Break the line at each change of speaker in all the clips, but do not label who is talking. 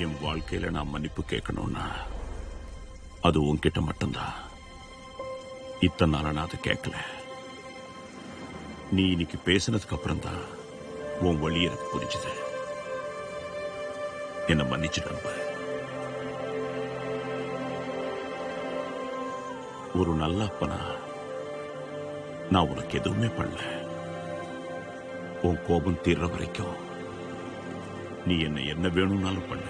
என் வாழ்க்கையில நான் மன்னிப்பு கேட்கணும்னா அது உன்கிட்ட மட்டும்தான். இத்தனை நாள நான் அதை கேட்கல. நீ இன்னைக்கு பேசினதுக்கு அப்புறம் தான் உன் வழி எனக்கு புரிஞ்சுது. என்ன மன்னிச்சு நம்ப. ஒரு நல்ல அப்பனா நான் உனக்கு எதுவுமே பண்ணல. உன் கோபம் தீர்ற வரைக்கும் நீ என்ன வேணும்னாலும் பண்ண.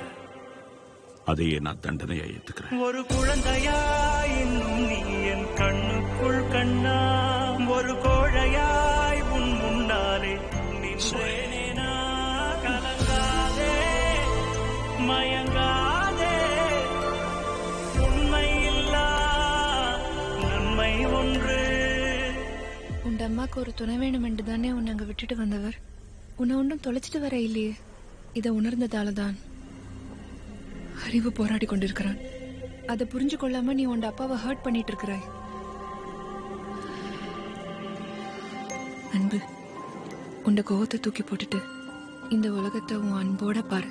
அதையே நான் தண்டனையா ஏத்துக்கிறேன்.
ஒரு குழந்தையாய் இன்னும் நீ என் கண்ணுக்குள் கண்ணா, ஒரு கோழையாய் உன் முன்னாலே நின்றேனா. கலங்காதே மயங்காதே, உண்மை இல்லா நன்மை ஒன்று.
உண்ட அம்மாக்கு ஒரு துணை வேணும் என்று தானே உன்னை அங்க விட்டுட்டு வந்தவர். உன்னை ஒன்றும் தொலைச்சிட்டு வர இல்லையே. இதை உணர்ந்ததாலதான் அறிவு போராடி கொண்டிருக்கிறான். அதை புரிஞ்சு கொள்ளாம நீ உன் அப்பாவை ஹர்ட் பண்ணிட்டு இருக்கிறாய். அன்பு, உண்ட கோவத்தை தூக்கி போட்டுட்டு இந்த உலகத்தை உன் அன்போட பாரு.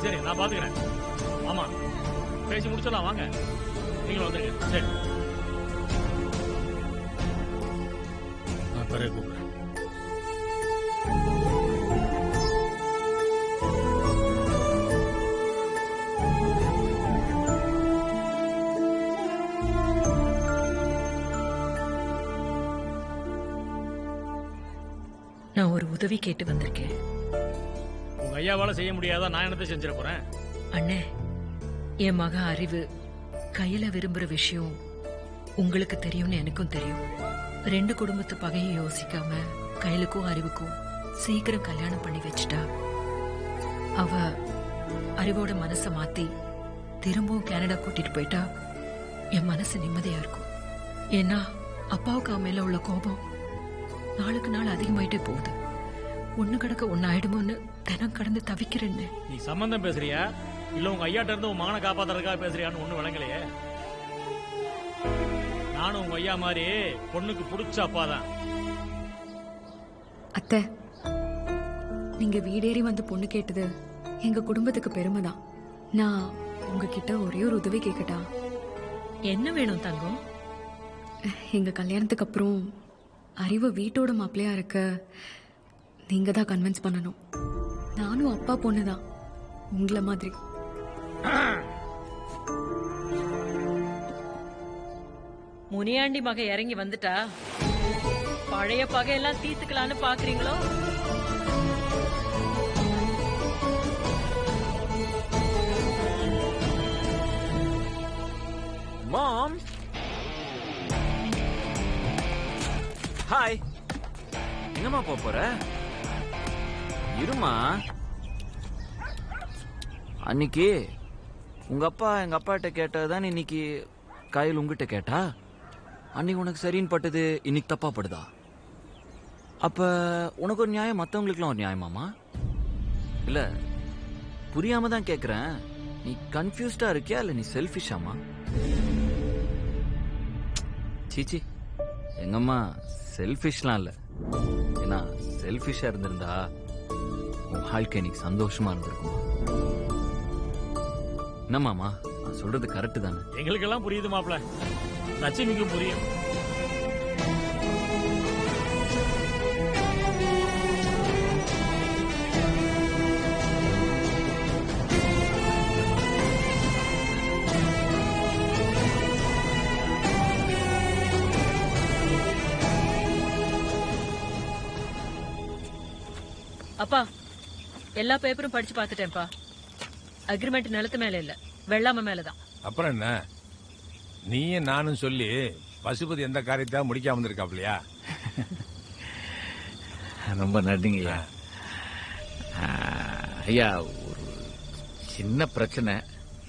சரி, நான் பாத்துக்கிறேன். ஆமா, பேசி முடிச்சிடலாம். வாங்க, நீங்களும் வந்துருங்க. சரி, நான் பிறகு கூப்பிடுறேன்.
நான் ஒரு உதவி கேட்டு வந்திருக்கேன்.
உங்க ஐயாவால செய்ய முடியாதா? நான் என்னத்தை செஞ்சிட போறேன்?
அண்ணே, என் மக அறிவு கையில விரும்புற விஷயம் உங்களுக்கு தெரியும்னு எனக்கும் தெரியும். ரெண்டு குடும்பத்து பகையை யோசிக்காம கையிலுக்கும் அறிவுக்கும் சீக்கிரம் கல்யாணம் பண்ணி வச்சுட்டா அவ அறிவோட மனசை மாத்தி திரும்பவும் கனடா கூட்டிட்டு போயிட்டா என் மனசு நிம்மதியா இருக்கும். ஏன்னா அப்பாவுக்கு அவன் மேல உள்ள கோபம் நாளுக்கு நாள் அதிகமாயிட்டே போகுது. ஒண்ணு கிடக்க ஒன்னு ஆயிடுமோன்னு தினம் கடந்து தவிக்கிறேன்னு.
நீ சம்பந்தம் பேசுறியா இல்ல உங்க ஐயாட்ட இருந்து உன் மகனை காப்பாத்துறதுக்காக பேசுறியான்னு ஒண்ணு விளங்கலையே. நானும் உங்க ஐயா மாதிரி பொண்ணுக்கு பிடிச்ச அப்பாதான்.
அத்தை, நீங்க வீடேறி வந்து பொண்ணு கேட்டது எங்க குடும்பத்துக்கு பெருமைதான். நான் உங்ககிட்ட ஒரே ஒரு உதவி கேட்கட்டா?
என்ன வேணும் தங்கம்?
எங்க கல்யாணத்துக்கு அப்புறம் அறிவு வீட்டோட மாப்பிள்ளையா இருக்க நீங்க தான் கன்வின்ஸ் பண்ணணும். நானும் அப்பா பொண்ணுதான், உங்களை மாதிரி.
முனியாண்டி மக இறங்கி வந்துட்டா பழைய பகையெல்லாம் தீர்த்துக்கலான்னு பாக்குறீங்களோ?
மாம், ஹாய். எங்கம்மா போற? இருமா. அன்னைக்கு உங்க அப்பா எங்க அப்பாட்ட கேட்டதான் இன்னைக்கு கையில் உங்ககிட்ட கேட்டா. அன்னைக்கு உனக்கு சரின்னு பட்டது இன்னைக்கு தப்பா படுதா? அப்ப உனக்கு ஒரு நியாயம், மத்தவங்களுக்குலாம் ஒரு நியாயமாமா? இல்ல, புரியாம தான் கேக்குறேன். நீ கன்ஃபியூஸ்டா இருக்கியா இல்ல நீ செல்ஃபிஷாமா? சீச்சி, எங்கம்மா செல்ஃபிஷ்லாம் இல்ல. ஏன்னா செல்ஃபிஷா இருந்திருந்தா உன் வாழ்க்கை நீ சந்தோஷமா இருந்திருக்குமா? என்னமாமா, நான் சொல்றது கரெக்ட் தானே?
எங்களுக்கெல்லாம் புரியுது மாப்ள, லட்சுமிக்கும் புரியும்.
அப்பா, எல்லா பேப்பரும் படிச்சு பார்த்துட்டேன்ப்பா. அக்ரிமெண்ட் நிலத்து மேல இல்ல, வெள்ளாம மேலதான்.
அப்புறம் என்ன, நீயும் நானும் சொல்லி பசுபதி எந்த காரியத்தையும் முடிக்காம வந்திருக்காப்லையா?
ரொம்ப நன்றிங்க ஐயா. ஐயா, ஒரு சின்ன பிரச்சனை.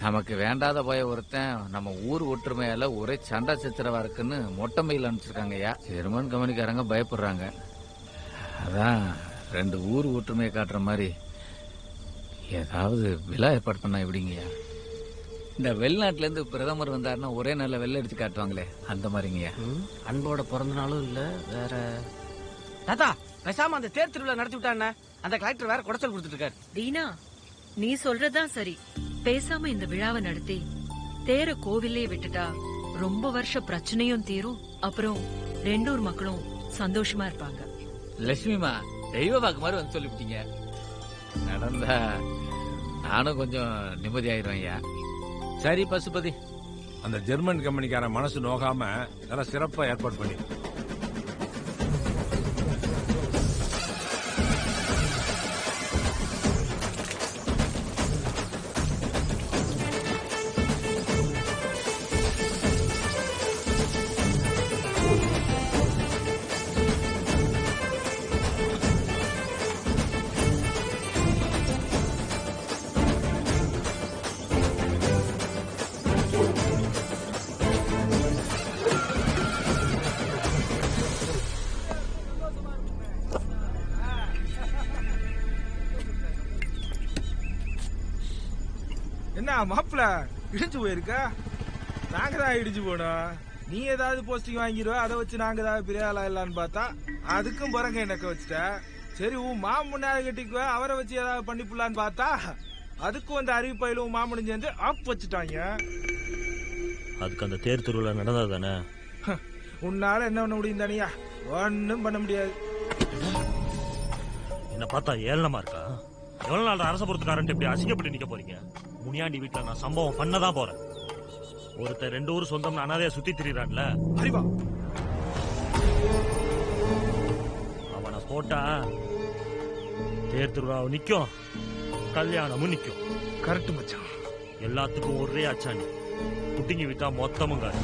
நமக்கு வேண்டாத போய ஒருத்தன் நம்ம ஊர் ஒற்றுமையால ஒரே சண்டை சச்சரவா இருக்குன்னு மொட்டை மயில் அனுப்பிச்சிருக்காங்க ஐயா. ஜெர்மன் கம்பெனிக்காரங்க பயப்படுறாங்க. அதான் 2 ஊர் ஒற்றுமையை காட்டுற மாதிரி ஏதாவது விழா ஏற்பாடு பண்ணா எப்படிங்கய்யா? இந்த வெளிநாட்டுல இருந்து பிரதமர் வந்தாருன்னா ஒரே நல்ல வெள்ளை அடிச்சு காட்டுவாங்களே, அந்த மாதிரிங்கய்யா.
அன்போட பிறந்த நாளும் இல்ல, வேற
தாத்தா பேசாம அந்த தேர் திருவிழா நடத்தி விட்டானே, அந்த கலெக்டர் வேற குடைச்சல் கொடுத்துட்டு இருக்காரு.
தீனா, நீ சொல்றதுதான் சரி. பேசாம இந்த விழாவை நடத்தி தேர கோவிலே விட்டுட்டா ரொம்ப வருஷ பிரச்சனையும் தீரும். அப்புறம் 2 ஊர் மக்களும் சந்தோஷமா இருப்பாங்க.
லட்சுமிமா, தெய்வ வாக்கு மாதிரி வந்து சொல்லிவிட்டீங்க. நடந்தா நானும் கொஞ்சம் நிம்மதியாயிருவேன் ஐயா. சரி பசுபதி,
அந்த ஜெர்மன் கம்பெனிக்கார மனசு நோகாம நல்லா சிறப்பா ஏற்பாடு பண்ணி.
என்ன மாப்பிள்ள இடிச்சு போயிருக்க? நாங்க தான் இடிச்சு போனோம். நீ ஏதாவது போஸ்டிங் வாங்கிடுவ, அதை வச்சு நாங்க ஏதாவது பெரிய ஆளா இல்லான்னு பார்த்தா அதுக்கும் பிறகு எனக்கு வச்சுட்ட. சரி, உன் மாமன் கட்டிக்குவ, அவரை வச்சு ஏதாவது பண்ணிப்புலான்னு பார்த்தா அதுக்கும் அந்த அறிவிப்பையில உன் மாமனும் சேர்ந்து ஆப் வச்சுட்டாங்க.
அதுக்கு அந்த தேர் திருவிழா நடந்தா தானே?
உன்னால என்ன பண்ண முடியும் தானியா? ஒன்னும் பண்ண முடியாது.
என்ன பார்த்தா ஏளனமா இருக்கா? எவ்வளவு நாள் அரச பொறுத்துக்காரன்ட்டு இப்படி அசிங்கப்பட்டு நிக்க போறீங்க? முனியாண்டி வீட்டுல நான் சம்பவம் பண்ணதான் போறேன். ஒருத்தர் 2 ஊர் சொந்தம் அனாதையா சுத்தி திரிறான்ல,
அறிவா
அவனை போட்டா தேர் திருவிழாவை நிக்கும், கல்யாணமும் நிக்கும்.
கரெக்ட் மச்சான்.
எல்லாத்துக்கும் ஒரே அச்சாணி. புட்டிங்கி விட்டா மொத்தமும் காரு.